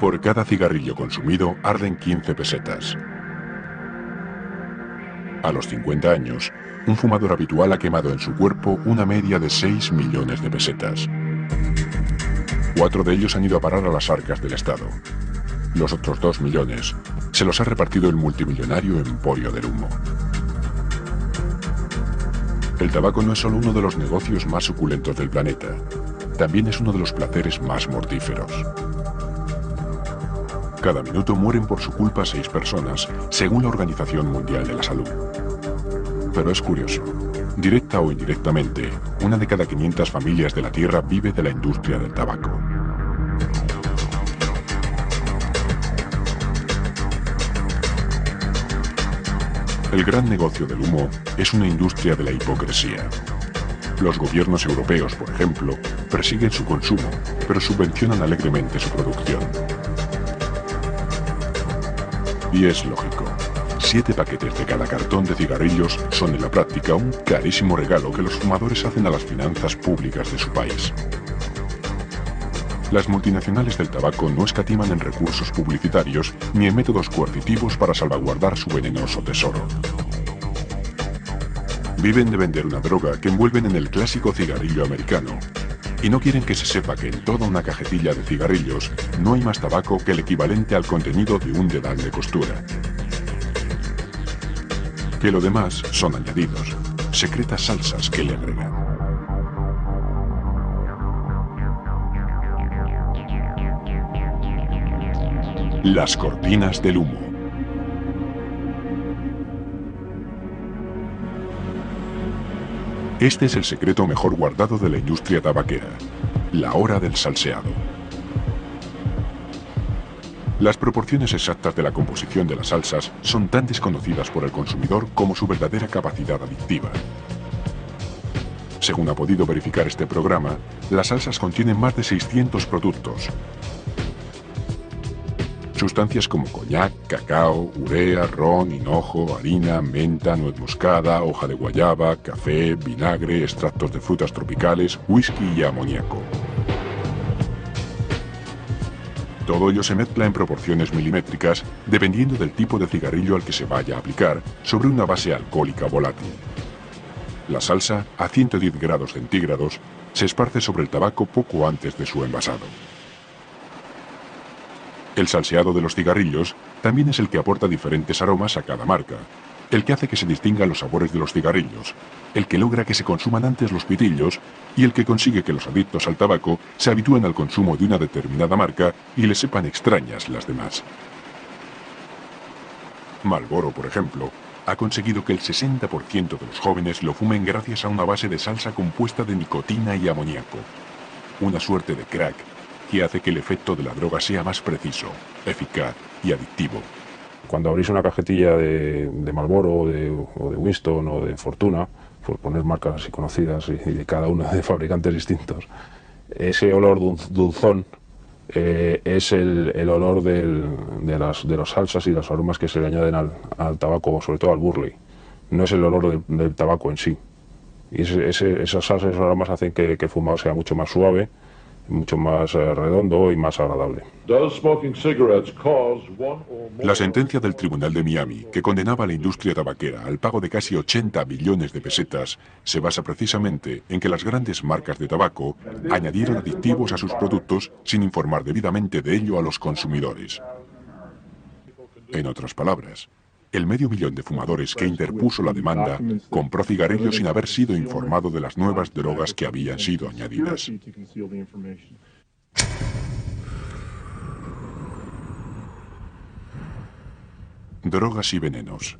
Por cada cigarrillo consumido arden 15 pesetas. A los 50 años, un fumador habitual ha quemado en su cuerpo una media de 6 millones de pesetas. 4 de ellos han ido a parar a las arcas del Estado. Los otros 2 millones se los ha repartido el multimillonario Emporio del Humo. El tabaco no es solo uno de los negocios más suculentos del planeta, también es uno de los placeres más mortíferos. Cada minuto mueren por su culpa 6 personas, según la Organización Mundial de la Salud. Pero es curioso, directa o indirectamente, una de cada 500 familias de la Tierra vive de la industria del tabaco. El gran negocio del humo es una industria de la hipocresía. Los gobiernos europeos, por ejemplo, persiguen su consumo, pero subvencionan alegremente su producción. Y es lógico. 7 paquetes de cada cartón de cigarrillos son en la práctica un carísimo regalo que los fumadores hacen a las finanzas públicas de su país. Las multinacionales del tabaco no escatiman en recursos publicitarios ni en métodos coercitivos para salvaguardar su venenoso tesoro. Viven de vender una droga que envuelven en el clásico cigarrillo americano, y no quieren que se sepa que en toda una cajetilla de cigarrillos no hay más tabaco que el equivalente al contenido de un dedal de costura. Que lo demás son añadidos, secretas salsas que le agregan. Las cortinas del humo. Este es el secreto mejor guardado de la industria tabaquera, la hora del salseado. Las proporciones exactas de la composición de las salsas son tan desconocidas por el consumidor como su verdadera capacidad adictiva. Según ha podido verificar este programa, las salsas contienen más de 600 productos. Sustancias como coñac, cacao, urea, ron, hinojo, harina, menta, nuez moscada, hoja de guayaba, café, vinagre, extractos de frutas tropicales, whisky y amoníaco. Todo ello se mezcla en proporciones milimétricas dependiendo del tipo de cigarrillo al que se vaya a aplicar sobre una base alcohólica volátil. La salsa, a 110 grados centígrados, se esparce sobre el tabaco poco antes de su envasado. El salseado de los cigarrillos también es el que aporta diferentes aromas a cada marca, el que hace que se distingan los sabores de los cigarrillos, el que logra que se consuman antes los pitillos y el que consigue que los adictos al tabaco se habitúen al consumo de una determinada marca y les sepan extrañas las demás. Marlboro, por ejemplo, ha conseguido que el 60% de los jóvenes lo fumen gracias a una base de salsa compuesta de nicotina y amoníaco, una suerte de crack que hace que el efecto de la droga sea más preciso, eficaz y adictivo. Cuando abrís una cajetilla de Marlboro o de Winston o de Fortuna, por poner marcas así conocidas y de cada uno de fabricantes distintos, ese olor dulzón es el olor de las salsas y los aromas que se le añaden al tabaco, sobre todo al burley. No es el olor del tabaco en sí. Y esas salsas y esos aromas hacen que el fumado sea mucho más suave, mucho más redondo y más agradable. La sentencia del Tribunal de Miami, que condenaba a la industria tabaquera al pago de casi 80 billones de pesetas, se basa precisamente en que las grandes marcas de tabaco añadieron aditivos a sus productos sin informar debidamente de ello a los consumidores. En otras palabras, el medio millón de fumadores que interpuso la demanda compró cigarrillos sin haber sido informado de las nuevas drogas que habían sido añadidas. Drogas y venenos.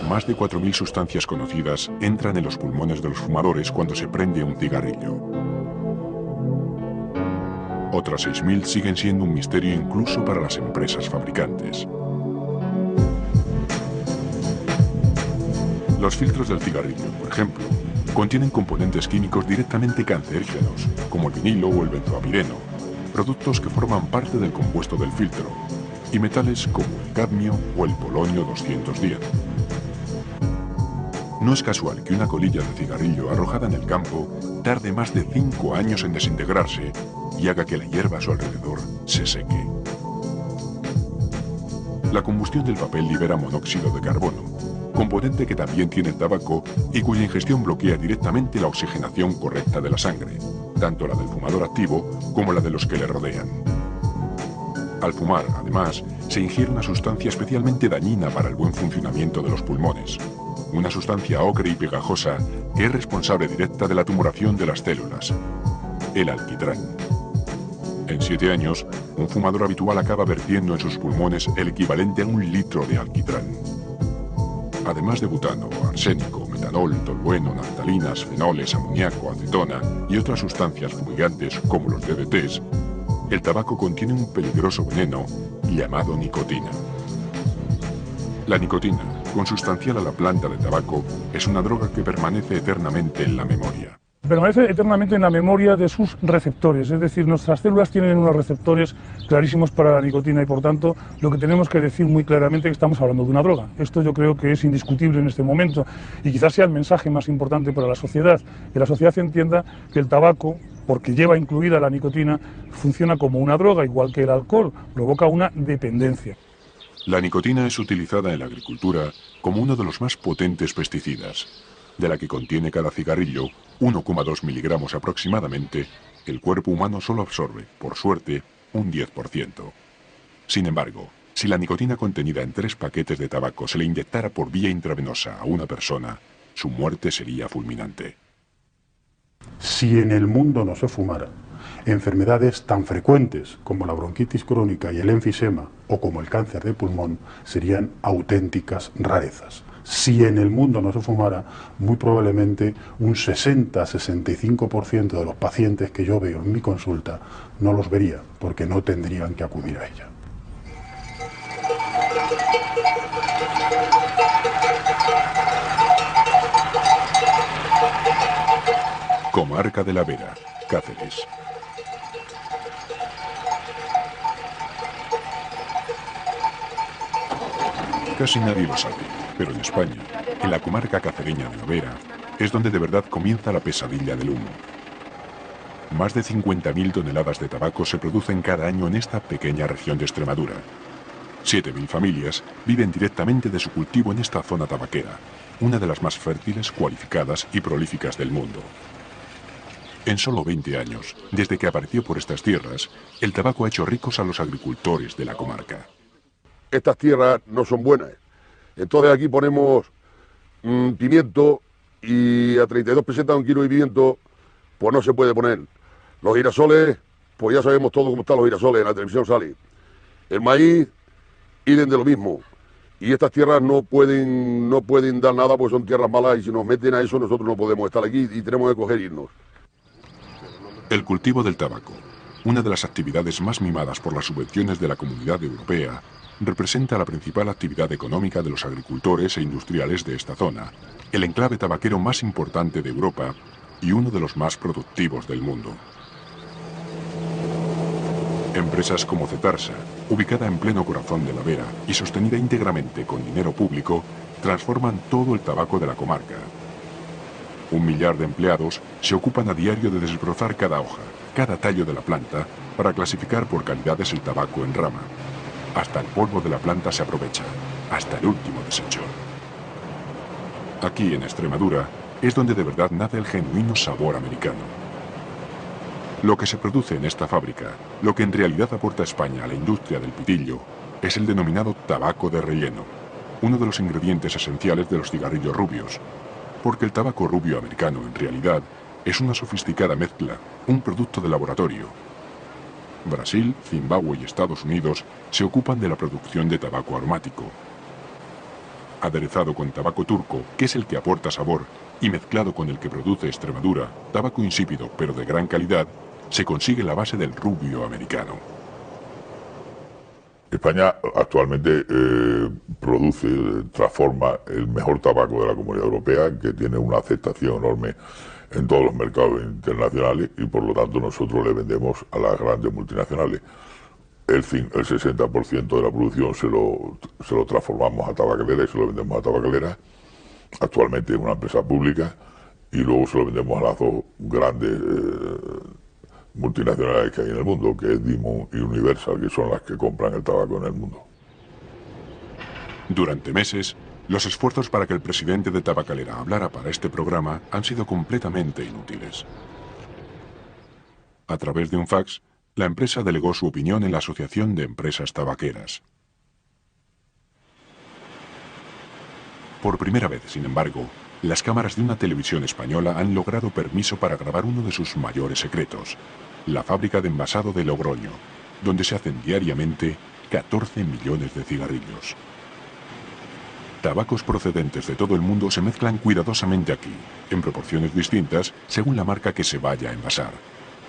Más de 4.000 sustancias conocidas entran en los pulmones de los fumadores cuando se prende un cigarrillo. Otras 6.000 siguen siendo un misterio incluso para las empresas fabricantes. Los filtros del cigarrillo, por ejemplo, contienen componentes químicos directamente cancerígenos, como el vinilo o el benzoapireno, productos que forman parte del compuesto del filtro, y metales como el cadmio o el polonio 210. No es casual que una colilla de cigarrillo arrojada en el campo tarde más de 5 años en desintegrarse y haga que la hierba a su alrededor se seque. La combustión del papel libera monóxido de carbono, componente que también tiene el tabaco y cuya ingestión bloquea directamente la oxigenación correcta de la sangre, tanto la del fumador activo como la de los que le rodean. Al fumar, además, se ingiere una sustancia especialmente dañina para el buen funcionamiento de los pulmones, una sustancia ocre y pegajosa que es responsable directa de la tumoración de las células, el alquitrán. En 7 años, un fumador habitual acaba vertiendo en sus pulmones el equivalente a 1 litro de alquitrán. Además de butano, arsénico, metanol, tolueno, naftalinas, fenoles, amoníaco, acetona y otras sustancias fumigantes como los DDTs, el tabaco contiene un peligroso veneno llamado nicotina. La nicotina, consustancial a la planta de tabaco, es una droga que permanece eternamente en la memoria. Permanece eternamente en la memoria de sus receptores, es decir, nuestras células tienen unos receptores clarísimos para la nicotina y por tanto lo que tenemos que decir muy claramente es que estamos hablando de una droga. Esto yo creo que es indiscutible en este momento y quizás sea el mensaje más importante para la sociedad, que la sociedad entienda que el tabaco, porque lleva incluida la nicotina, funciona como una droga, igual que el alcohol, provoca una dependencia. La nicotina es utilizada en la agricultura como uno de los más potentes pesticidas. De la que contiene cada cigarrillo, 1,2 miligramos aproximadamente, el cuerpo humano solo absorbe, por suerte, un 10%. Sin embargo, si la nicotina contenida en 3 paquetes de tabaco se le inyectara por vía intravenosa a una persona, su muerte sería fulminante. Si en el mundo no se fumara, enfermedades tan frecuentes como la bronquitis crónica y el enfisema o como el cáncer de pulmón serían auténticas rarezas. Si en el mundo no se fumara, muy probablemente un 60-65% de los pacientes que yo veo en mi consulta no los vería porque no tendrían que acudir a ella. Comarca de la Vera, Cáceres. Casi nadie lo sabe, pero en España, en la comarca cacereña de la Vera, es donde de verdad comienza la pesadilla del humo. Más de 50.000 toneladas de tabaco se producen cada año en esta pequeña región de Extremadura. 7.000 familias viven directamente de su cultivo en esta zona tabaquera, una de las más fértiles, cualificadas y prolíficas del mundo. En solo 20 años, desde que apareció por estas tierras, el tabaco ha hecho ricos a los agricultores de la comarca. Estas tierras no son buenas. Entonces aquí ponemos pimiento y a 32 pesetas un kilo de pimiento, pues no se puede poner. Los girasoles, pues ya sabemos todo cómo están los girasoles, en la televisión sale. El maíz, idem de lo mismo. Y estas tierras no pueden dar nada porque son tierras malas y si nos meten a eso nosotros no podemos estar aquí y tenemos que coger e irnos. El cultivo del tabaco, una de las actividades más mimadas por las subvenciones de la Comunidad Europea, representa la principal actividad económica de los agricultores e industriales de esta zona, el enclave tabaquero más importante de Europa y uno de los más productivos del mundo. Empresas como Cetarsa, ubicada en pleno corazón de la Vera y sostenida íntegramente con dinero público, transforman todo el tabaco de la comarca. 1 millar de empleados se ocupan a diario de desbrozar cada hoja, cada tallo de la planta, para clasificar por calidades el tabaco en rama. Hasta el polvo de la planta se aprovecha, hasta el último desecho. Aquí, en Extremadura, es donde de verdad nace el genuino sabor americano. Lo que se produce en esta fábrica, lo que en realidad aporta España a la industria del pitillo, es el denominado tabaco de relleno, uno de los ingredientes esenciales de los cigarrillos rubios, porque el tabaco rubio americano, en realidad, es una sofisticada mezcla, un producto de laboratorio. Brasil, Zimbabue y Estados Unidos se ocupan de la producción de tabaco aromático. Aderezado con tabaco turco, que es el que aporta sabor, y mezclado con el que produce Extremadura, tabaco insípido pero de gran calidad, se consigue la base del rubio americano. España actualmente transforma el mejor tabaco de la Comunidad Europea, que tiene una aceptación enorme en todos los mercados internacionales y por lo tanto nosotros le vendemos a las grandes multinacionales. El 60% de la producción se lo transformamos a tabacalera y se lo vendemos a tabacalera. Actualmente es una empresa pública y luego se lo vendemos a las dos grandes multinacionales que hay en el mundo, que es Dimon y Universal, que son las que compran el tabaco en el mundo. Durante meses, los esfuerzos para que el presidente de Tabacalera hablara para este programa han sido completamente inútiles. A través de un fax, la empresa delegó su opinión en la Asociación de Empresas Tabaqueras. Por primera vez, sin embargo, las cámaras de una televisión española han logrado permiso para grabar uno de sus mayores secretos, la fábrica de envasado de Logroño, donde se hacen diariamente 14 millones de cigarrillos. Tabacos procedentes de todo el mundo se mezclan cuidadosamente aquí, en proporciones distintas según la marca que se vaya a envasar,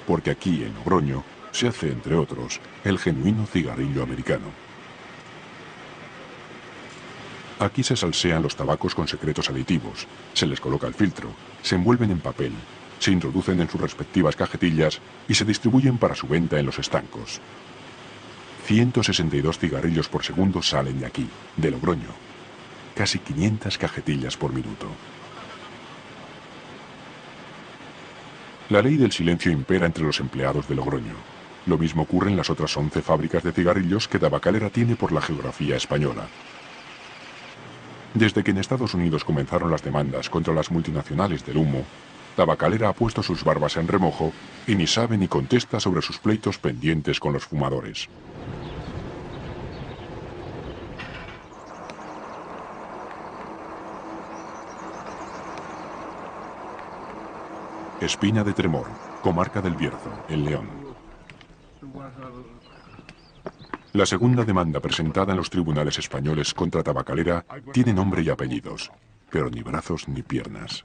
porque aquí en Logroño se hace, entre otros, el genuino cigarrillo americano. Aquí se salsean los tabacos con secretos aditivos, se les coloca el filtro, se envuelven en papel, se introducen en sus respectivas cajetillas y se distribuyen para su venta en los estancos. 162 cigarrillos por segundo salen de aquí, de Logroño. Casi 500 cajetillas por minuto. La ley del silencio impera entre los empleados de Logroño. Lo mismo ocurre en las otras 11 fábricas de cigarrillos que Tabacalera tiene por la geografía española. Desde que en Estados Unidos comenzaron las demandas contra las multinacionales del humo, Tabacalera ha puesto sus barbas en remojo y ni sabe ni contesta sobre sus pleitos pendientes con los fumadores. Espina de Tremor, comarca del Bierzo, en León. La segunda demanda presentada en los tribunales españoles contra Tabacalera tiene nombre y apellidos, pero ni brazos ni piernas.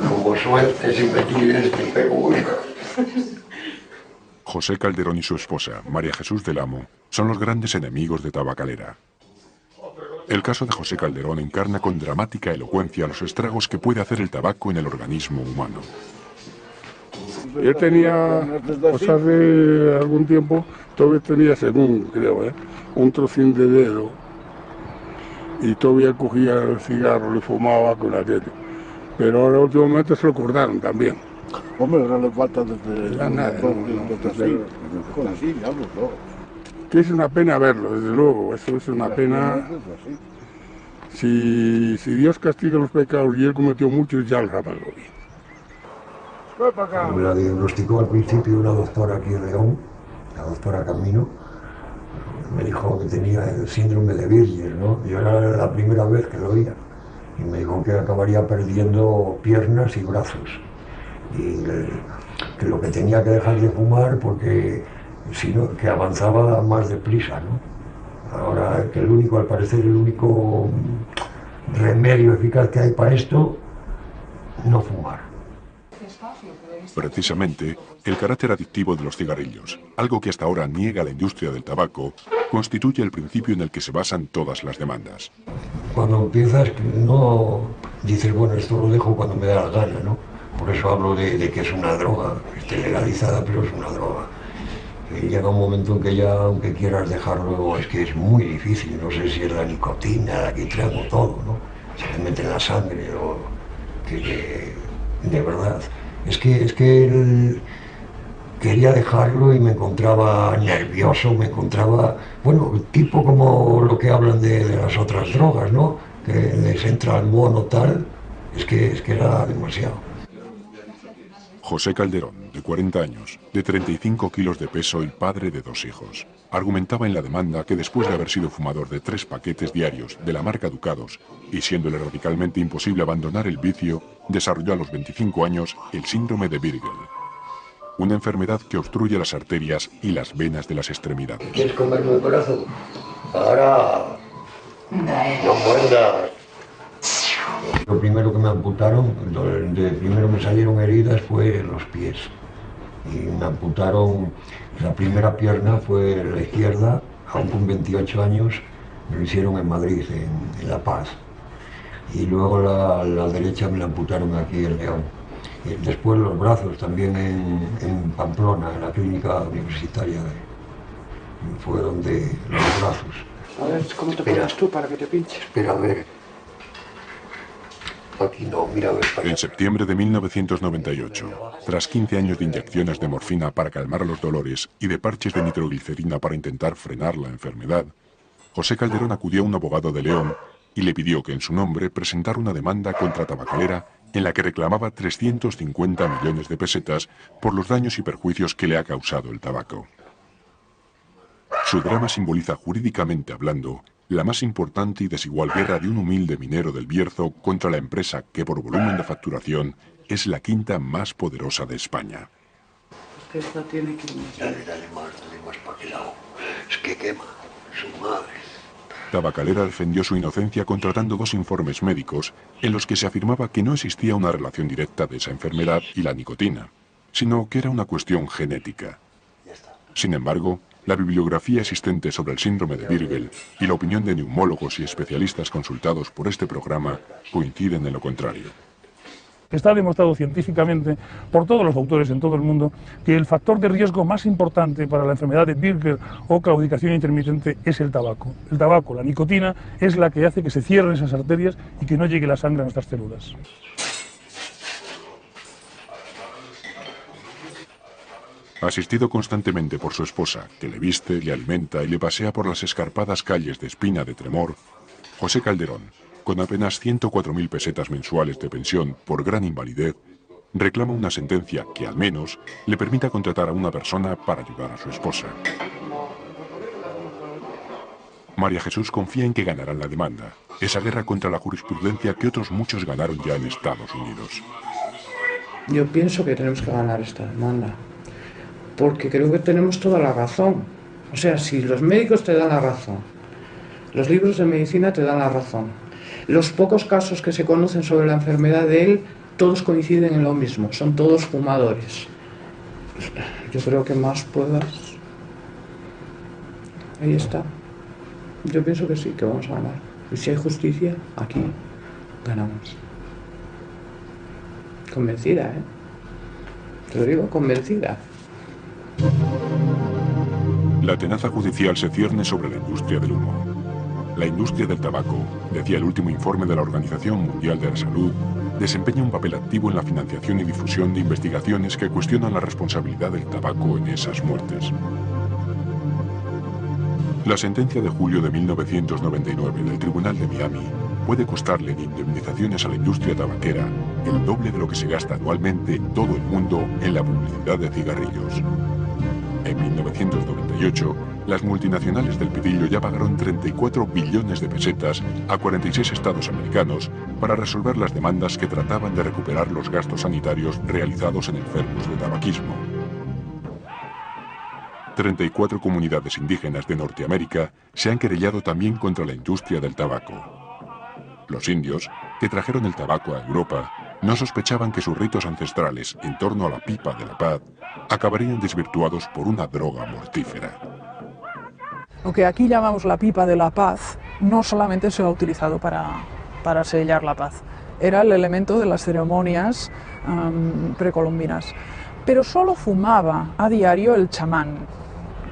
Como suerte si me tienes que pegar. José Calderón y su esposa, María Jesús del Amo, son los grandes enemigos de Tabacalera. El caso de José Calderón encarna con dramática elocuencia los estragos que puede hacer el tabaco en el organismo humano. Yo tenía, pues hace algún tiempo, todavía tenía, según creo, un trocín de dedo y todavía cogía el cigarro y fumaba con aquello. Pero ahora últimamente se lo cortaron también. Hombre, no le falta desde... Nada, con así, digamos, no. Que es una pena verlo, desde luego, eso es una pena. Si Dios castiga los pecados y él cometió muchos, ya los ha pagado bien. Me la diagnosticó al principio una doctora aquí en León, la doctora Camino. Me dijo que tenía el síndrome de Virgil, ¿no? Yo era la primera vez que lo oía. Y me dijo que acabaría perdiendo piernas y brazos. Y que lo que tenía que dejar de fumar porque si no, que avanzaba más deprisa, ¿no? Ahora que al parecer el único remedio eficaz que hay para esto, no fumar. Precisamente, el carácter adictivo de los cigarrillos, algo que hasta ahora niega la industria del tabaco, constituye el principio en el que se basan todas las demandas. Cuando empiezas, no dices, bueno, esto lo dejo cuando me da la gana, ¿no? Por eso hablo de que es una droga, esté legalizada, pero es una droga. Y llega un momento en que ya, aunque quieras dejarlo, es que es muy difícil, no sé si es la nicotina, el alquitrán o todo, ¿no? Se te mete en la sangre, o que de verdad. Es que quería dejarlo y me encontraba nervioso, me encontraba, bueno, tipo como lo que hablan de las otras drogas, ¿no? Que les entra el mono tal, es que era demasiado. José Calderón, de 40 años, de 35 kilos de peso y padre de 2 hijos, argumentaba en la demanda que después de haber sido fumador de 3 paquetes diarios de la marca Ducados y siéndole radicalmente imposible abandonar el vicio, desarrolló a los 25 años el síndrome de Virgil, una enfermedad que obstruye las arterias y las venas de las extremidades. ¿Quieres comerme el corazón? Ahora no muerdas. Lo primero que me amputaron, primero me salieron heridas fue los pies. Y me amputaron, la primera pierna fue la izquierda, aún con 28 años, me lo hicieron en Madrid, en La Paz. Y luego la derecha me la amputaron aquí en León. Y después los brazos también en Pamplona, en la clínica universitaria. Fue donde los brazos. A ver, ¿cómo te pones tú para que te pinches? Espera, a ver. Aquí no, mira, a ver. En septiembre de 1998, tras 15 años de inyecciones de morfina para calmar los dolores y de parches de nitroglicerina para intentar frenar la enfermedad, José Calderón acudió a un abogado de León y le pidió que en su nombre presentara una demanda contra Tabacalera en la que reclamaba 350 millones de pesetas por los daños y perjuicios que le ha causado el tabaco. Su drama simboliza, jurídicamente hablando, la más importante y desigual guerra de un humilde minero del Bierzo contra la empresa que por volumen de facturación es la quinta más poderosa de España. Es que esta tiene que... Dale más para aquel lado. Es que quema, su madre. Tabacalera defendió su inocencia contratando 2 informes médicos en los que se afirmaba que no existía una relación directa de esa enfermedad y la nicotina, sino que era una cuestión genética. Sin embargo, la bibliografía existente sobre el síndrome de Birgel y la opinión de neumólogos y especialistas consultados por este programa coinciden en lo contrario. Está demostrado científicamente por todos los autores en todo el mundo que el factor de riesgo más importante para la enfermedad de Birgel o claudicación intermitente es el tabaco. El tabaco, la nicotina, es la que hace que se cierren esas arterias y que no llegue la sangre a nuestras células. Asistido constantemente por su esposa, que le viste, le alimenta y le pasea por las escarpadas calles de Espina de Tremor, José Calderón, con apenas 104.000 pesetas mensuales de pensión por gran invalidez, reclama una sentencia que al menos le permita contratar a una persona para ayudar a su esposa. María Jesús confía en que ganarán la demanda, esa guerra contra la jurisprudencia que otros muchos ganaron ya en Estados Unidos. Yo pienso que tenemos que ganar esta demanda, porque creo que tenemos toda la razón. O sea, si los médicos te dan la razón, los libros de medicina te dan la razón, los pocos casos que se conocen sobre la enfermedad de él, todos coinciden en lo mismo, son todos fumadores. Yo creo que más pruebas. Ahí está. Yo pienso que sí, que vamos a ganar. Y si hay justicia, aquí ganamos. Convencida, ¿eh? Te lo digo, convencida. La tenaza judicial se cierne sobre la industria del humo. La industria del tabaco, decía el último informe de la Organización Mundial de la Salud, desempeña un papel activo en la financiación y difusión de investigaciones que cuestionan la responsabilidad del tabaco en esas muertes. La sentencia de julio de 1999 del Tribunal de Miami puede costarle en indemnizaciones a la industria tabaquera el doble de lo que se gasta anualmente en todo el mundo en la publicidad de cigarrillos. En 1998, las multinacionales del pitillo ya pagaron 34 billones de pesetas a 46 estados americanos para resolver las demandas que trataban de recuperar los gastos sanitarios realizados en enfermos de tabaquismo. 34 comunidades indígenas de Norteamérica se han querellado también contra la industria del tabaco. Los indios, que trajeron el tabaco a Europa, no sospechaban que sus ritos ancestrales en torno a la pipa de la paz acabarían desvirtuados por una droga mortífera. Lo que aquí llamamos la pipa de la paz no solamente se ha utilizado para sellar la paz, era el elemento de las ceremonias precolombinas. Pero solo fumaba a diario el chamán,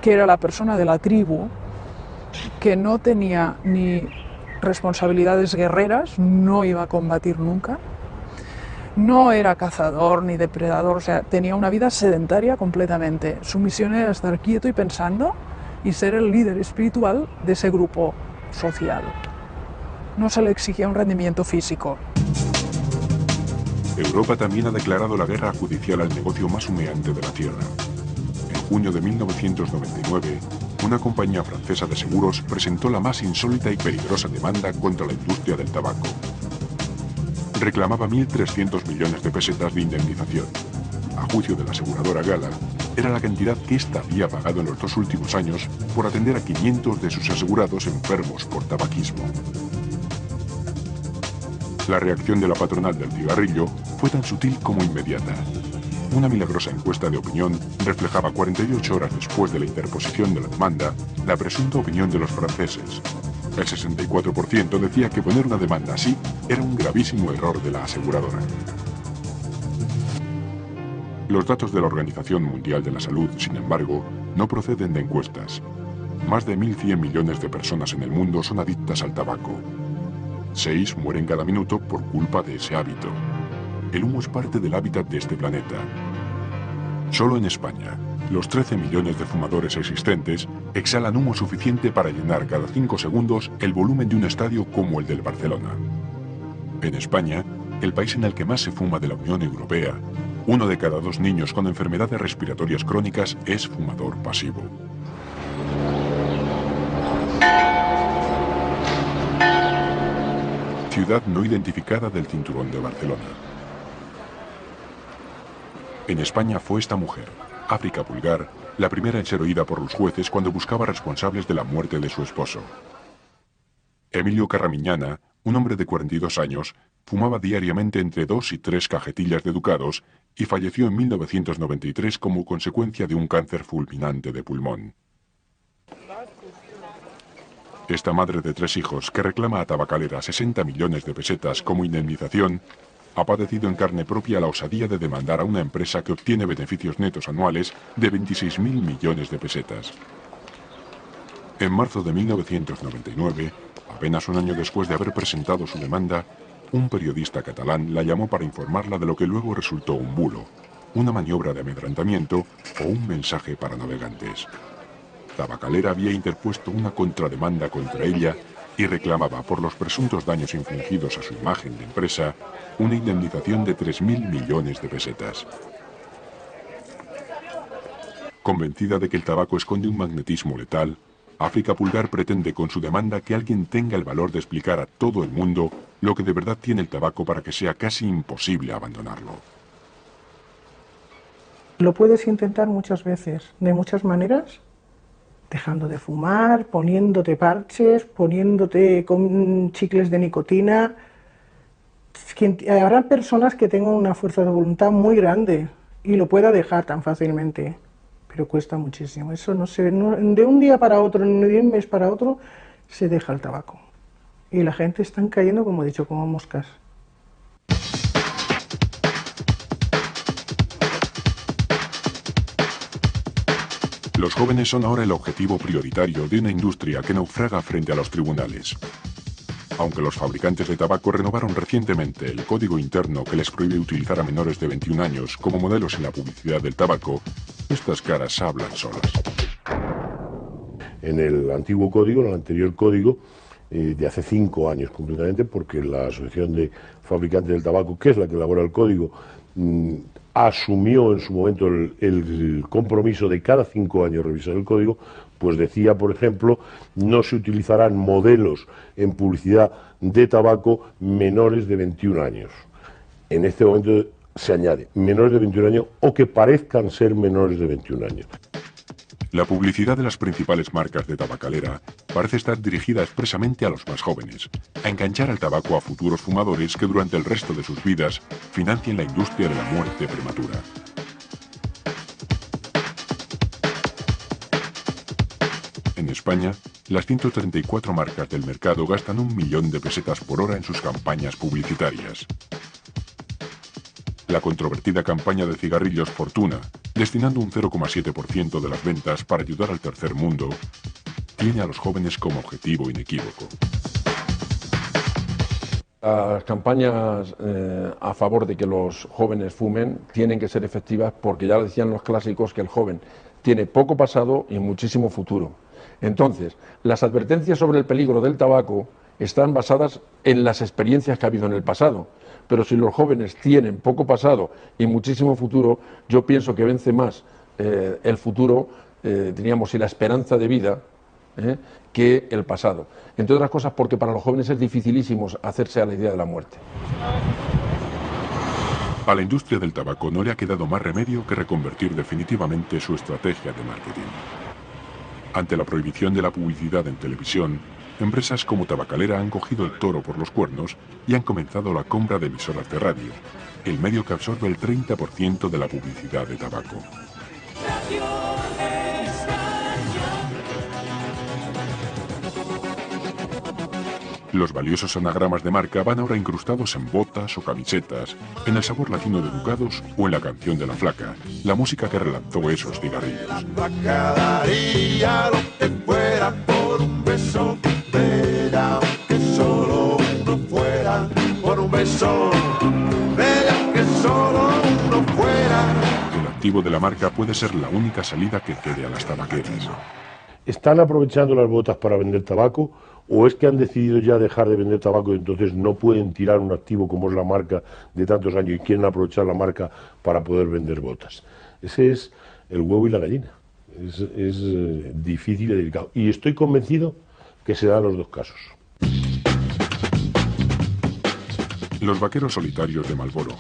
que era la persona de la tribu que no tenía ni responsabilidades guerreras, no iba a combatir nunca, no era cazador ni depredador, o sea, tenía una vida sedentaria completamente. Su misión era estar quieto y pensando y ser el líder espiritual de ese grupo social. No se le exigía un rendimiento físico. Europa también ha declarado la guerra judicial al negocio más humeante de la Tierra. En junio de 1999, una compañía francesa de seguros presentó la más insólita y peligrosa demanda contra la industria del tabaco. Reclamaba 1.300 millones de pesetas de indemnización. A juicio de la aseguradora Gala, era la cantidad que ésta había pagado en los 2 últimos años por atender a 500 de sus asegurados enfermos por tabaquismo. La reacción de la patronal del cigarrillo fue tan sutil como inmediata. Una milagrosa encuesta de opinión reflejaba 48 horas después de la interposición de la demanda la presunta opinión de los franceses. El 64% decía que poner una demanda así era un gravísimo error de la aseguradora. Los datos de la Organización Mundial de la Salud, sin embargo, no proceden de encuestas. Más de 1.100 millones de personas en el mundo son adictas al tabaco. 6 mueren cada minuto por culpa de ese hábito. El humo es parte del hábitat de este planeta. Solo en España, Los 13 millones de fumadores existentes exhalan humo suficiente para llenar cada 5 segundos el volumen de un estadio como el del Barcelona. En España, el país en el que más se fuma de la Unión Europea, 1 de cada 2 niños con enfermedades respiratorias crónicas es fumador pasivo. Ciudad no identificada del Cinturón de Barcelona. En España fue esta mujer, África Pulgar, la primera en ser oída por los jueces cuando buscaba responsables de la muerte de su esposo. Emilio Carramiñana, un hombre de 42 años, fumaba diariamente entre 2 y 3 cajetillas de ducados y falleció en 1993 como consecuencia de un cáncer fulminante de pulmón. Esta madre de 3 hijos, que reclama a Tabacalera 60 millones de pesetas como indemnización, ha padecido en carne propia la osadía de demandar a una empresa que obtiene beneficios netos anuales de 26.000 millones de pesetas. En marzo de 1999, apenas un año después de haber presentado su demanda, un periodista catalán la llamó para informarla de lo que luego resultó un bulo, una maniobra de amedrentamiento o un mensaje para navegantes. Tabacalera había interpuesto una contrademanda contra ella y reclamaba por los presuntos daños infligidos a su imagen de empresa una indemnización de 3.000 millones de pesetas. Convencida de que el tabaco esconde un magnetismo letal, África Pulgar pretende con su demanda que alguien tenga el valor de explicar a todo el mundo lo que de verdad tiene el tabaco para que sea casi imposible abandonarlo. Lo puedes intentar muchas veces, de muchas maneras, dejando de fumar, poniéndote parches, poniéndote con chicles de nicotina. Habrá personas que tengan una fuerza de voluntad muy grande y lo pueda dejar tan fácilmente, pero cuesta muchísimo. Eso no se, de un día para otro, ni de un mes para otro, se deja el tabaco. Y la gente está cayendo, como he dicho, como moscas. Los jóvenes son ahora el objetivo prioritario de una industria que naufraga frente a los tribunales. Aunque los fabricantes de tabaco renovaron recientemente el código interno que les prohíbe utilizar a menores de 21 años como modelos en la publicidad del tabaco, estas caras hablan solas. En el antiguo código, en el anterior código, de hace 5 años concretamente, porque la Asociación de Fabricantes del Tabaco, que es la que elabora el código, asumió en su momento el compromiso de cada 5 años revisar el código, pues decía, por ejemplo, no se utilizarán modelos en publicidad de tabaco menores de 21 años. En este momento se añade menores de 21 años o que parezcan ser menores de 21 años. La publicidad de las principales marcas de tabacalera parece estar dirigida expresamente a los más jóvenes, a enganchar al tabaco a futuros fumadores que durante el resto de sus vidas financien la industria de la muerte prematura. En España, las 134 marcas del mercado gastan 1 millón de pesetas por hora en sus campañas publicitarias. La controvertida campaña de cigarrillos Fortuna, destinando un 0,7% de las ventas para ayudar al tercer mundo, tiene a los jóvenes como objetivo inequívoco. Las campañas a favor de que los jóvenes fumen tienen que ser efectivas porque ya decían los clásicos que el joven tiene poco pasado y muchísimo futuro. Entonces, las advertencias sobre el peligro del tabaco están basadas en las experiencias que ha habido en el pasado. Pero si los jóvenes tienen poco pasado y muchísimo futuro, yo pienso que vence más el futuro, diríamos, y la esperanza de vida que el pasado. Entre otras cosas porque para los jóvenes es dificilísimo hacerse a la idea de la muerte. A la industria del tabaco no le ha quedado más remedio que reconvertir definitivamente su estrategia de marketing. Ante la prohibición de la publicidad en televisión, empresas como Tabacalera han cogido el toro por los cuernos y han comenzado la compra de emisoras de radio, el medio que absorbe el 30% de la publicidad de tabaco. Los valiosos anagramas de marca van ahora incrustados en botas o camisetas, en el sabor latino de Ducados o en la canción de La Flaca, la música que relanzó esos cigarrillos. El atractivo de la marca puede ser la única salida que quede a las tabaqueras. ¿Están aprovechando las botas para vender tabaco o es que han decidido ya dejar de vender tabaco y entonces no pueden tirar un activo como es la marca de tantos años y quieren aprovechar la marca para poder vender botas? Ese es el huevo y la gallina. Es difícil y delicado. Y estoy convencido que se dan los dos casos. Los vaqueros solitarios de Marlboro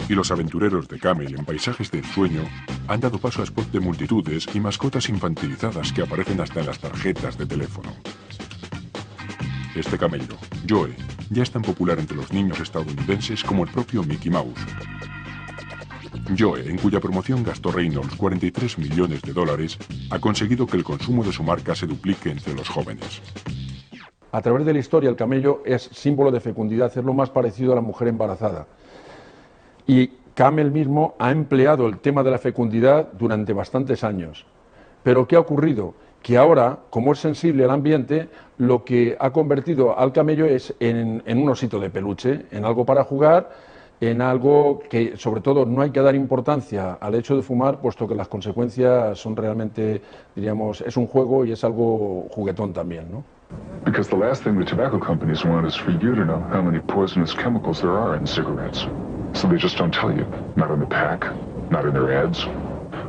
y los aventureros de Camel en paisajes de ensueño han dado paso a spots de multitudes y mascotas infantilizadas que aparecen hasta en las tarjetas de teléfono. Este camello, Joe, ya es tan popular entre los niños estadounidenses como el propio Mickey Mouse. Joe, en cuya promoción gastó Reynolds 43 millones de dólares, ha conseguido que el consumo de su marca se duplique entre los jóvenes. A través de la historia, el camello es símbolo de fecundidad, es lo más parecido a la mujer embarazada. Y Camel mismo ha empleado el tema de la fecundidad durante bastantes años. Pero ¿qué ha ocurrido? Que ahora, como es sensible al ambiente, lo que ha convertido al camello es en un osito de peluche, en algo para jugar, en algo que, sobre todo, no hay que dar importancia al hecho de fumar, puesto que las consecuencias son realmente, diríamos, es un juego y es algo juguetón también, ¿no? Because the last thing the tobacco companies want is for you to know how many poisonous chemicals there are in cigarettes. So they just don't tell you. Not in the pack, not in their ads.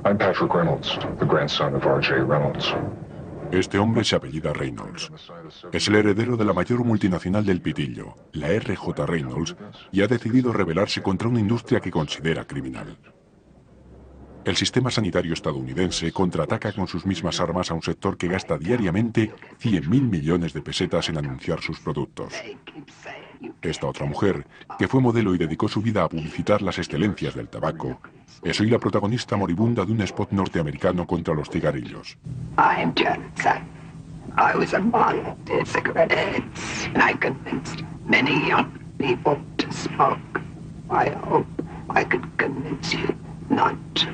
I'm Patrick Reynolds, the grandson of R.J. Reynolds. Este hombre se apellida Reynolds. Es el heredero de la mayor multinacional del pitillo, la R.J. Reynolds, y ha decidido rebelarse contra una industria que considera criminal. El sistema sanitario estadounidense contraataca con sus mismas armas a un sector que gasta diariamente 100.000 millones de pesetas en anunciar sus productos. Esta otra mujer, que fue modelo y dedicó su vida a publicitar las excelencias del tabaco, es hoy la protagonista moribunda de un spot norteamericano contra los cigarrillos. I'm Jensen. I was a model in cigarette ads, and I convinced many young people to smoke. I hope I could convince you not to.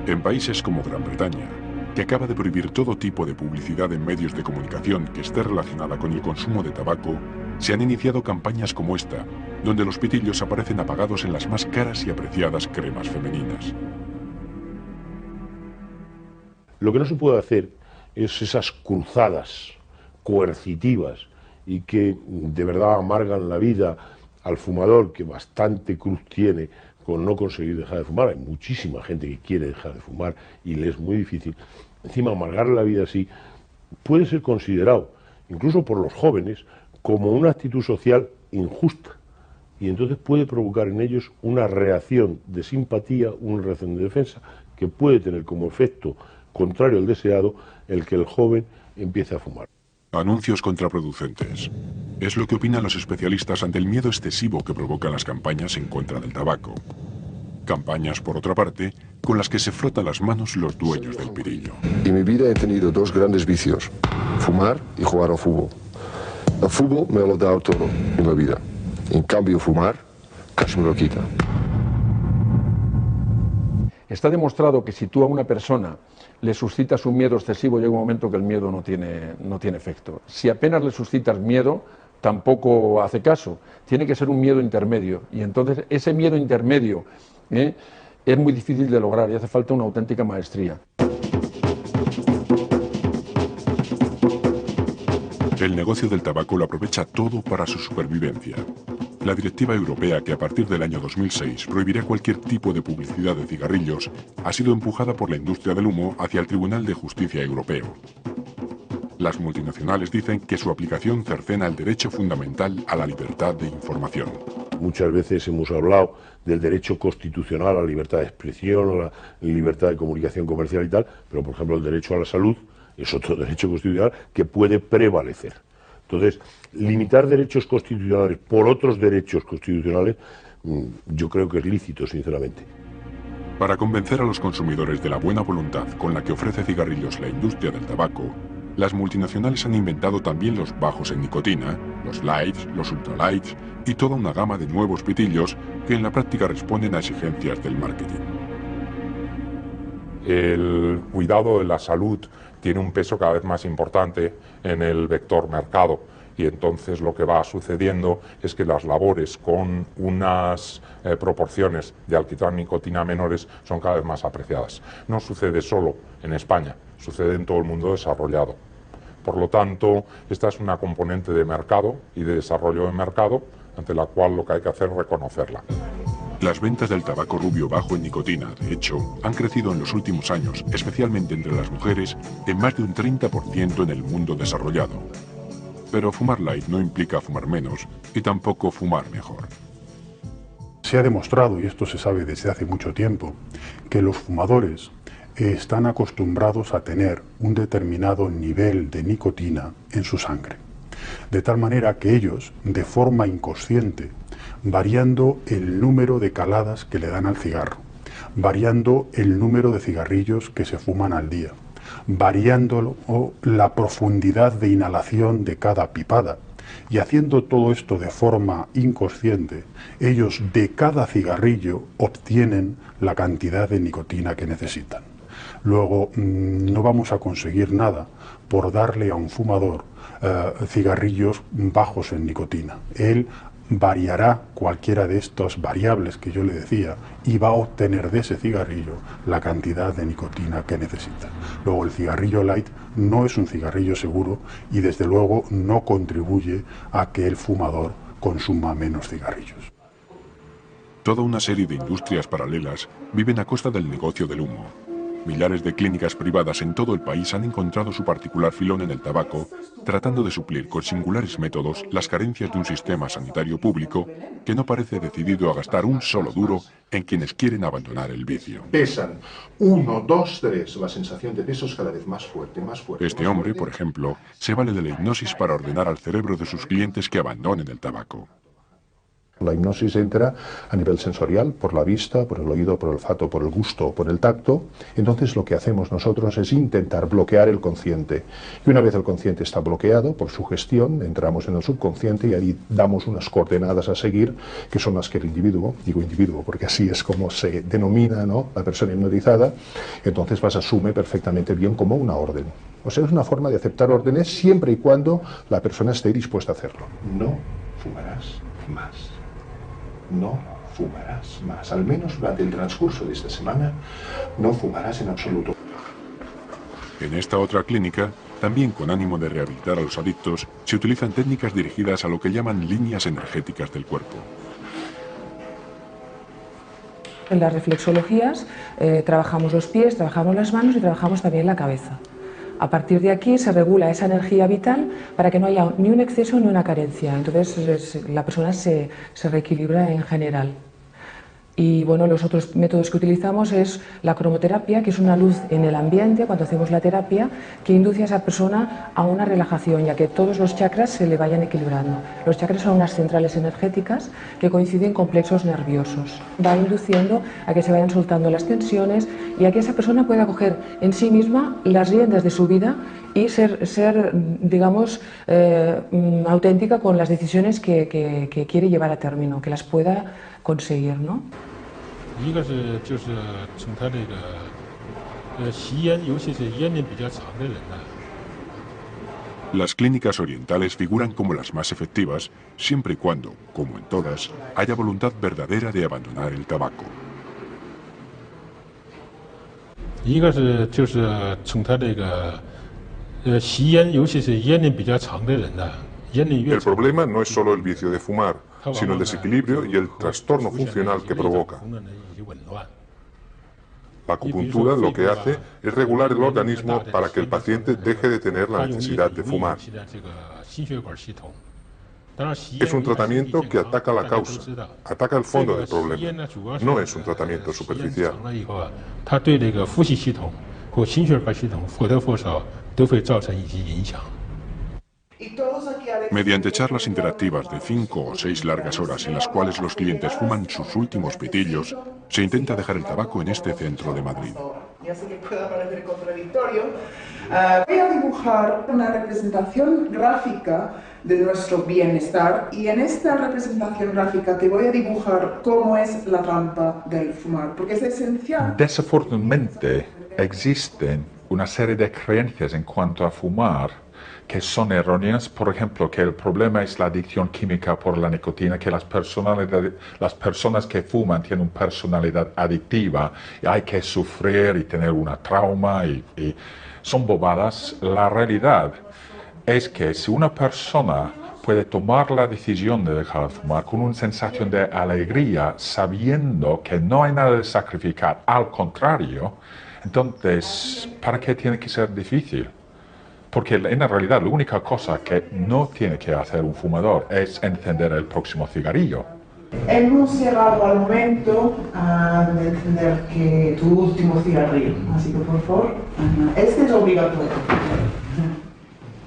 En países como Gran Bretaña, que acaba de prohibir todo tipo de publicidad en medios de comunicación que esté relacionada con el consumo de tabaco, se han iniciado campañas como esta, donde los pitillos aparecen apagados en las más caras y apreciadas cremas femeninas. Lo que no se puede hacer es esas cruzadas coercitivas y que de verdad amargan la vida al fumador, que bastante cruz tiene con no conseguir dejar de fumar. Hay muchísima gente que quiere dejar de fumar y le es muy difícil. Encima, amargar la vida así puede ser considerado, incluso por los jóvenes, como una actitud social injusta. Y entonces puede provocar en ellos una reacción de simpatía, una reacción de defensa, que puede tener como efecto contrario al deseado el que el joven empiece a fumar. Anuncios contraproducentes. Es lo que opinan los especialistas ante el miedo excesivo que provocan las campañas en contra del tabaco. Campañas, por otra parte, con las que se frotan las manos los dueños del pitillo. En mi vida he tenido dos grandes vicios: fumar y jugar al fútbol. El fútbol me lo ha dado todo en la vida. En cambio, fumar casi me lo quita. Está demostrado que si tú a una persona le suscitas un miedo excesivo, llega un momento que el miedo no tiene efecto. Si apenas le suscitas miedo, tampoco hace caso. Tiene que ser un miedo intermedio. Y entonces ese miedo intermedio es muy difícil de lograr y hace falta una auténtica maestría. El negocio del tabaco lo aprovecha todo para su supervivencia. La directiva europea, que a partir del año 2006 prohibirá cualquier tipo de publicidad de cigarrillos, ha sido empujada por la industria del humo hacia el Tribunal de Justicia Europeo. Las multinacionales dicen que su aplicación cercena el derecho fundamental a la libertad de información. Muchas veces hemos hablado del derecho constitucional a la libertad de expresión, a la libertad de comunicación comercial y tal, pero por ejemplo el derecho a la salud es otro derecho constitucional que puede prevalecer. Entonces, limitar derechos constitucionales por otros derechos constitucionales, yo creo que es lícito, sinceramente. Para convencer a los consumidores de la buena voluntad con la que ofrece cigarrillos la industria del tabaco, las multinacionales han inventado también los bajos en nicotina, los lights, los ultralights y toda una gama de nuevos pitillos que en la práctica responden a exigencias del marketing. El cuidado de la salud tiene un peso cada vez más importante en el vector mercado y entonces lo que va sucediendo es que las labores con unas proporciones de alquitrán nicotina menores son cada vez más apreciadas. No sucede solo en España, sucede en todo el mundo desarrollado. Por lo tanto, esta es una componente de mercado y de desarrollo de mercado ante la cual lo que hay que hacer es reconocerla. Las ventas del tabaco rubio bajo en nicotina, de hecho, han crecido en los últimos años, especialmente entre las mujeres, en más de un 30% en el mundo desarrollado. Pero fumar light no implica fumar menos y tampoco fumar mejor. Se ha demostrado, y esto se sabe desde hace mucho tiempo, que los fumadores están acostumbrados a tener un determinado nivel de nicotina en su sangre. De tal manera que ellos, de forma inconsciente, variando el número de caladas que le dan al cigarro, variando el número de cigarrillos que se fuman al día, variando la profundidad de inhalación de cada pipada, y haciendo todo esto de forma inconsciente, ellos de cada cigarrillo obtienen la cantidad de nicotina que necesitan. Luego, no vamos a conseguir nada por darle a un fumador cigarrillos bajos en nicotina. Él variará cualquiera de estas variables que yo le decía y va a obtener de ese cigarrillo la cantidad de nicotina que necesita. Luego, el cigarrillo light no es un cigarrillo seguro y desde luego no contribuye a que el fumador consuma menos cigarrillos. Toda una serie de industrias paralelas viven a costa del negocio del humo. Millares de clínicas privadas en todo el país han encontrado su particular filón en el tabaco, tratando de suplir con singulares métodos las carencias de un sistema sanitario público que no parece decidido a gastar un solo duro en quienes quieren abandonar el vicio. Pesan 1, 2, 3, la sensación de peso es cada vez más fuerte, más fuerte. Este hombre, por ejemplo, se vale de la hipnosis para ordenar al cerebro de sus clientes que abandonen el tabaco. La hipnosis entra a nivel sensorial, por la vista, por el oído, por el olfato, por el gusto, por el tacto. Entonces lo que hacemos nosotros es intentar bloquear el consciente. Y una vez el consciente está bloqueado, por sugestión, entramos en el subconsciente y ahí damos unas coordenadas a seguir, que son las que el individuo, digo individuo porque así es como se denomina, ¿no?, la persona hipnotizada, entonces las asume perfectamente bien como una orden. O sea, es una forma de aceptar órdenes siempre y cuando la persona esté dispuesta a hacerlo. No fumarás más. No fumarás más. Al menos durante el transcurso de esta semana, no fumarás en absoluto. En esta otra clínica, también con ánimo de rehabilitar a los adictos, se utilizan técnicas dirigidas a lo que llaman líneas energéticas del cuerpo. En las reflexologías trabajamos los pies, trabajamos las manos y trabajamos también la cabeza. A partir de aquí se regula esa energía vital para que no haya ni un exceso ni una carencia. Entonces la persona se reequilibra en general. Y bueno, los otros métodos que utilizamos es la cromoterapia, que es una luz en el ambiente cuando hacemos la terapia, que induce a esa persona a una relajación, ya que todos los chakras se le vayan equilibrando. Los chakras son unas centrales energéticas que coinciden con plexos nerviosos. Va induciendo a que se vayan soltando las tensiones y a que esa persona pueda coger en sí misma las riendas de su vida y ser digamos, auténtica con las decisiones que quiere llevar a término, que las pueda conseguir, ¿no? Las clínicas orientales figuran como las más efectivas, siempre y cuando, como en todas, haya voluntad verdadera de abandonar el tabaco. El problema no es solo el vicio de fumar, sino el desequilibrio y el trastorno funcional que provoca. La acupuntura lo que hace es regular el organismo para que el paciente deje de tener la necesidad de fumar. Es un tratamiento que ataca la causa, ataca el fondo del problema. No es un tratamiento superficial. Mediante charlas interactivas de 5 o 6 largas horas en las cuales los clientes fuman sus últimos pitillos, se intenta dejar el tabaco en este centro de Madrid. Ya sé que puede parecer contradictorio. Voy a dibujar una representación gráfica de nuestro bienestar y en esta representación gráfica te voy a dibujar cómo es la trampa del fumar, porque es esencial. Desafortunadamente existen una serie de creencias en cuanto a fumar que son erróneas. Por ejemplo, que el problema es la adicción química por la nicotina, que las personas que fuman tienen una personalidad adictiva y hay que sufrir y tener una trauma y son bobadas. La realidad es que si una persona puede tomar la decisión de dejar de fumar con una sensación de alegría, sabiendo que no hay nada de sacrificar, al contrario, entonces, ¿para qué tiene que ser difícil? Porque en realidad la única cosa que no tiene que hacer un fumador es encender el próximo cigarrillo. Hemos llegado al momento de encender tu último cigarrillo, así que por favor, este es obligatorio.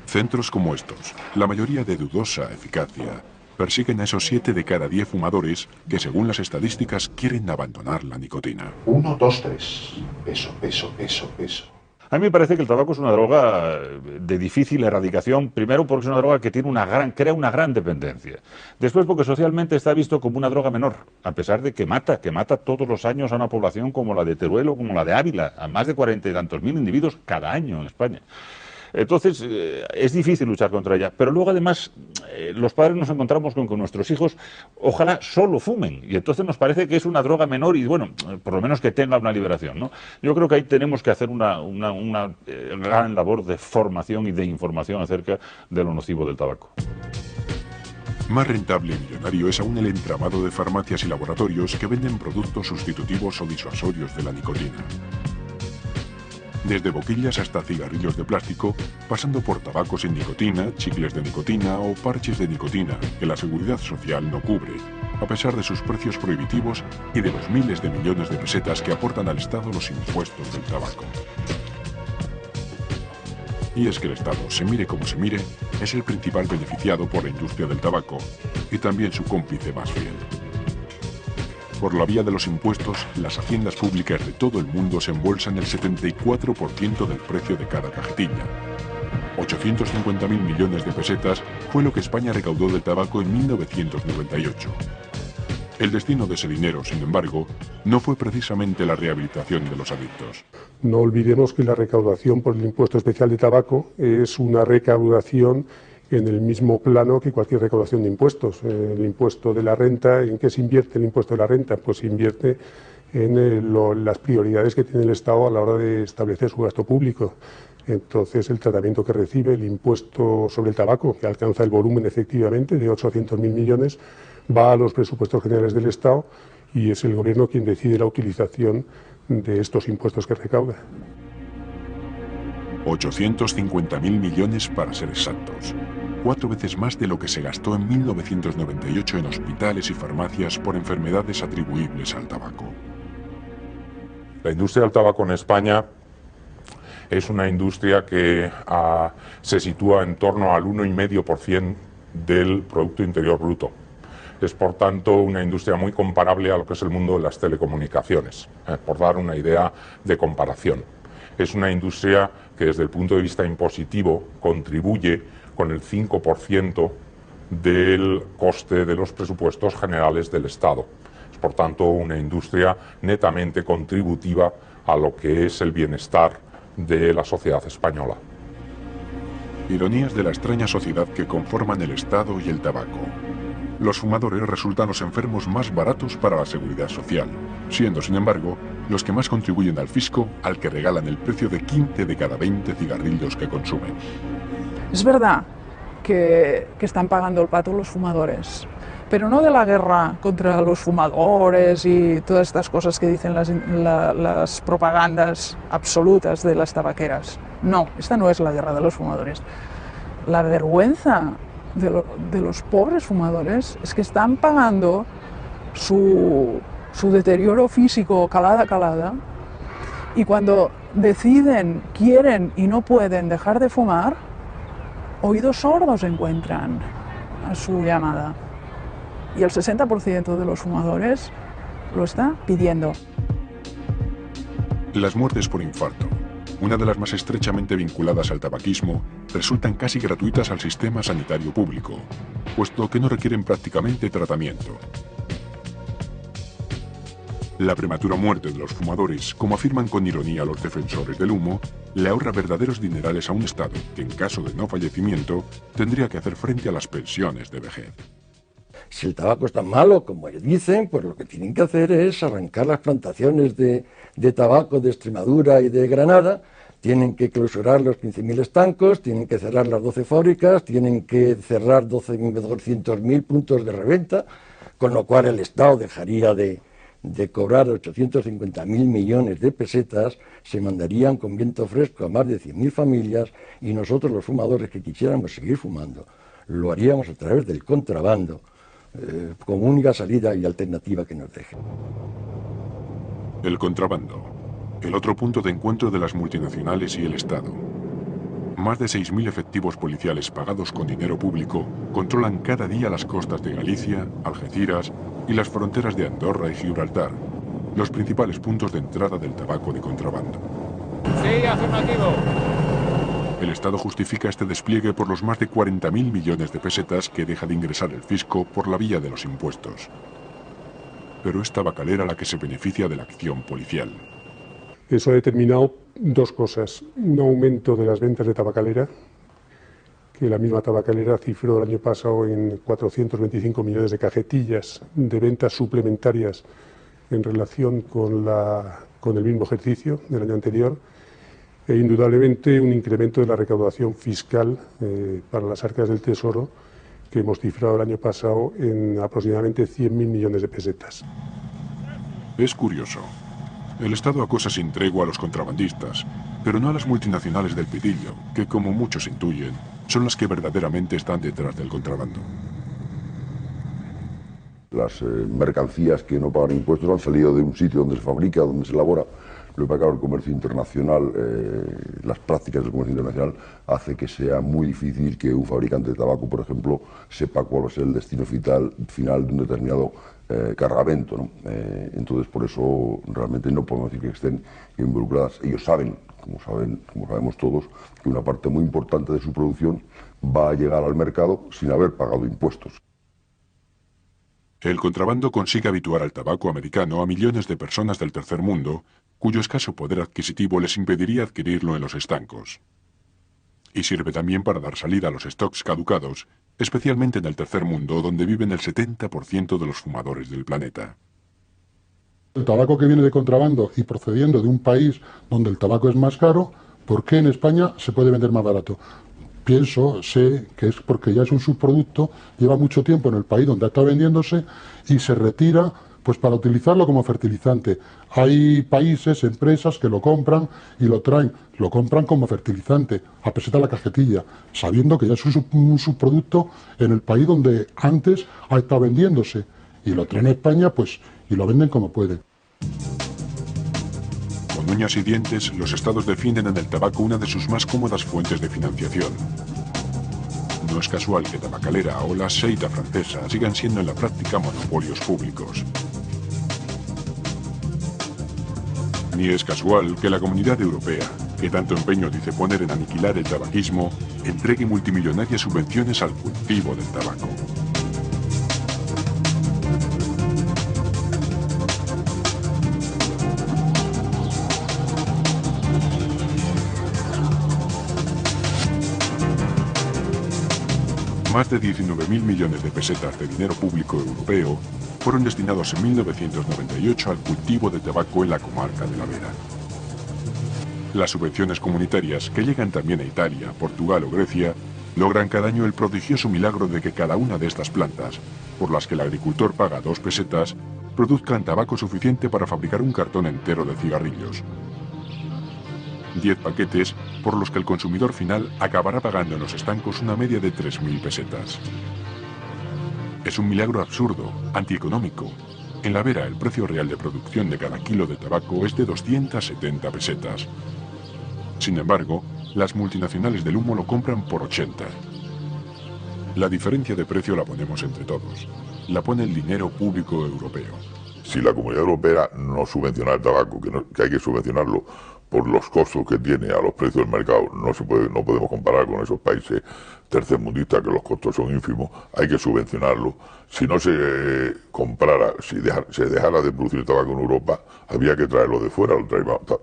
Centros como estos, la mayoría de dudosa eficacia, persiguen a esos 7 de cada 10 fumadores que, según las estadísticas, quieren abandonar la nicotina. 1, 2, 3. Eso. A mí me parece que el tabaco es una droga de difícil erradicación, primero porque es una droga que tiene crea una gran dependencia. Después porque socialmente está visto como una droga menor, a pesar de que mata todos los años a una población como la de Teruel o como la de Ávila, a más de 40 y tantos mil individuos cada año en España. Entonces, es difícil luchar contra ella. Pero luego, además, los padres nos encontramos con que nuestros hijos ojalá solo fumen. Y entonces nos parece que es una droga menor y, bueno, por lo menos que tenga una liberación, ¿no? Yo creo que ahí tenemos que hacer una gran labor de formación y de información acerca de lo nocivo del tabaco. Más rentable y millonario es aún el entramado de farmacias y laboratorios que venden productos sustitutivos o disuasorios de la nicotina. Desde boquillas hasta cigarrillos de plástico, pasando por tabaco sin nicotina, chicles de nicotina o parches de nicotina que la seguridad social no cubre, a pesar de sus precios prohibitivos y de los miles de millones de pesetas que aportan al Estado los impuestos del tabaco. Y es que el Estado, se mire como se mire, es el principal beneficiado por la industria del tabaco y también su cómplice más fiel. Por la vía de los impuestos, las haciendas públicas de todo el mundo se embolsan el 74% del precio de cada cajetilla. 850.000 millones de pesetas fue lo que España recaudó del tabaco en 1998. El destino de ese dinero, sin embargo, no fue precisamente la rehabilitación de los adictos. No olvidemos que la recaudación por el impuesto especial de tabaco es una recaudación en el mismo plano que cualquier recaudación de impuestos. El impuesto de la renta, ¿en qué se invierte el impuesto de la renta? Pues se invierte en las prioridades que tiene el Estado a la hora de establecer su gasto público. Entonces, el tratamiento que recibe el impuesto sobre el tabaco, que alcanza el volumen efectivamente de 800.000 millones, va a los presupuestos generales del Estado y es el Gobierno quien decide la utilización de estos impuestos que recauda. 850.000 millones para ser exactos. 4 veces más de lo que se gastó en 1998 en hospitales y farmacias por enfermedades atribuibles al tabaco. La industria del tabaco en España es una industria que se sitúa en torno al 1,5% del Producto Interior Bruto. Es, por tanto, una industria muy comparable a lo que es el mundo de las telecomunicaciones, por dar una idea de comparación. Es una industria que, desde el punto de vista impositivo, contribuye con el 5% del coste de los presupuestos generales del Estado. Es, por tanto, una industria netamente contributiva a lo que es el bienestar de la sociedad española. Ironías de la extraña sociedad que conforman el Estado y el tabaco. Los fumadores resultan los enfermos más baratos para la seguridad social, siendo, sin embargo, los que más contribuyen al fisco, al que regalan el precio de 15 de cada 20 cigarrillos que consumen. Es verdad que están pagando el pato los fumadores, pero no de la guerra contra los fumadores y todas estas cosas que dicen las propagandas absolutas de las tabaqueras. No, esta no es la guerra de los fumadores. La vergüenza de los pobres fumadores es que están pagando su deterioro físico calada a calada, y cuando deciden, quieren y no pueden dejar de fumar, oídos sordos encuentran a su llamada. Y el 60% de los fumadores lo está pidiendo. Las muertes por infarto, una de las más estrechamente vinculadas al tabaquismo, resultan casi gratuitas al sistema sanitario público, puesto que no requieren prácticamente tratamiento. La prematura muerte de los fumadores, como afirman con ironía los defensores del humo, le ahorra verdaderos dinerales a un Estado que, en caso de no fallecimiento, tendría que hacer frente a las pensiones de vejez. Si el tabaco es tan malo como ellos dicen, pues lo que tienen que hacer es arrancar las plantaciones de tabaco de Extremadura y de Granada, tienen que clausurar los 15.000 estancos, tienen que cerrar las 12 fábricas, tienen que cerrar 200.000 puntos de reventa, con lo cual el Estado dejaría de cobrar 850.000 millones de pesetas, se mandarían con viento fresco a más de 100.000 familias y nosotros los fumadores que quisiéramos seguir fumando lo haríamos a través del contrabando, como única salida y alternativa que nos dejen. El contrabando, el otro punto de encuentro de las multinacionales y el Estado. Más de 6.000 efectivos policiales pagados con dinero público controlan cada día las costas de Galicia, Algeciras y las fronteras de Andorra y Gibraltar, los principales puntos de entrada del tabaco de contrabando. Sí, afirmativo. El Estado justifica este despliegue por los más de 40.000 millones de pesetas que deja de ingresar el fisco por la vía de los impuestos. Pero es Tabacalera la que se beneficia de la acción policial. Eso ha determinado dos cosas: un aumento de las ventas de tabacalera, que la misma tabacalera cifró el año pasado en 425 millones de cajetillas de ventas suplementarias en relación con el mismo ejercicio del año anterior, e indudablemente un incremento de la recaudación fiscal para las arcas del Tesoro, que hemos cifrado el año pasado en aproximadamente 100.000 millones de pesetas. Es curioso. El Estado acosa sin tregua a los contrabandistas, pero no a las multinacionales del pitillo, que, como muchos intuyen, son las que verdaderamente están detrás del contrabando. Las mercancías que no pagan impuestos han salido de un sitio donde se fabrica, donde se elabora. Lo que pasa, el comercio internacional, las prácticas del comercio internacional hace que sea muy difícil que un fabricante de tabaco, por ejemplo, sepa cuál va a ser el destino final de un determinado cargamento, ¿no? Entonces, por eso realmente no podemos decir que estén involucradas. Ellos saben, como sabemos todos, que una parte muy importante de su producción va a llegar al mercado sin haber pagado impuestos. El contrabando consigue habituar al tabaco americano a millones de personas del tercer mundo, cuyo escaso poder adquisitivo les impediría adquirirlo en los estancos. Y sirve también para dar salida a los stocks caducados, especialmente en el tercer mundo, donde viven el 70% de los fumadores del planeta. El tabaco que viene de contrabando y procediendo de un país donde el tabaco es más caro, ¿por qué en España se puede vender más barato? Sé que es porque ya es un subproducto, lleva mucho tiempo en el país donde está vendiéndose y se retira pues para utilizarlo como fertilizante. Hay países, empresas que lo compran y lo traen, lo compran como fertilizante, a peseta la cajetilla, sabiendo que ya es un subproducto en el país donde antes ha estado vendiéndose, y lo traen a España pues y lo venden como pueden. Con uñas y dientes, los estados defienden en el tabaco una de sus más cómodas fuentes de financiación. No es casual que Tabacalera o la Seita francesa sigan siendo en la práctica monopolios públicos. Ni es casual que la Comunidad Europea, que tanto empeño dice poner en aniquilar el tabaquismo, entregue multimillonarias subvenciones al cultivo del tabaco. Más de 19.000 millones de pesetas de dinero público europeo fueron destinados en 1998 al cultivo de tabaco en la comarca de la Vera. Las subvenciones comunitarias, que llegan también a Italia, Portugal o Grecia, logran cada año el prodigioso milagro de que cada una de estas plantas, por las que el agricultor paga 2 pesetas, produzcan tabaco suficiente para fabricar un cartón entero de cigarrillos. 10 paquetes por los que el consumidor final acabará pagando en los estancos una media de 3.000 pesetas. Es un milagro absurdo, antieconómico. En la Vera, el precio real de producción de cada kilo de tabaco es de 270 pesetas. Sin embargo, las multinacionales del humo lo compran por 80. La diferencia de precio la ponemos entre todos. La pone el dinero público europeo. Si la Comunidad Europea no subvenciona el tabaco, que hay que subvencionarlo, por los costos que tiene a los precios del mercado, no podemos comparar con esos países tercermundistas que los costos son ínfimos, hay que subvencionarlo. Si no se comprara, se dejara de producir tabaco en Europa, había que traerlo de fuera,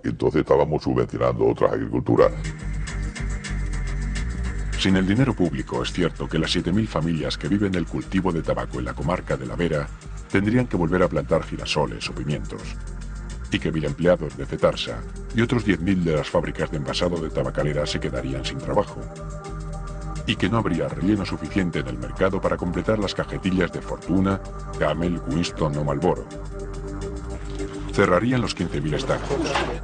entonces estábamos subvencionando otras agriculturas. Sin el dinero público, es cierto que las 7.000 familias que viven del cultivo de tabaco en la comarca de La Vera tendrían que volver a plantar girasoles o pimientos, y que 1.000 empleados de Cetarsa y otros 10.000 de las fábricas de envasado de tabacalera se quedarían sin trabajo, y que no habría relleno suficiente en el mercado para completar las cajetillas de Fortuna, Camel, Winston o Marlboro. Cerrarían los 15.000 estancos,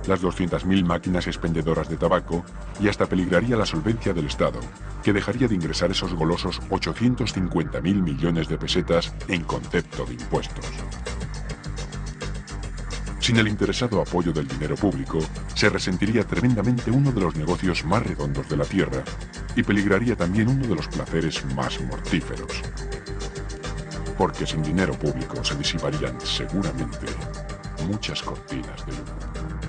las 200.000 máquinas expendedoras de tabaco y hasta peligraría la solvencia del Estado, que dejaría de ingresar esos golosos 850.000 millones de pesetas en concepto de impuestos. Sin el interesado apoyo del dinero público, se resentiría tremendamente uno de los negocios más redondos de la tierra y peligraría también uno de los placeres más mortíferos. Porque sin dinero público se disiparían seguramente muchas cortinas de humo.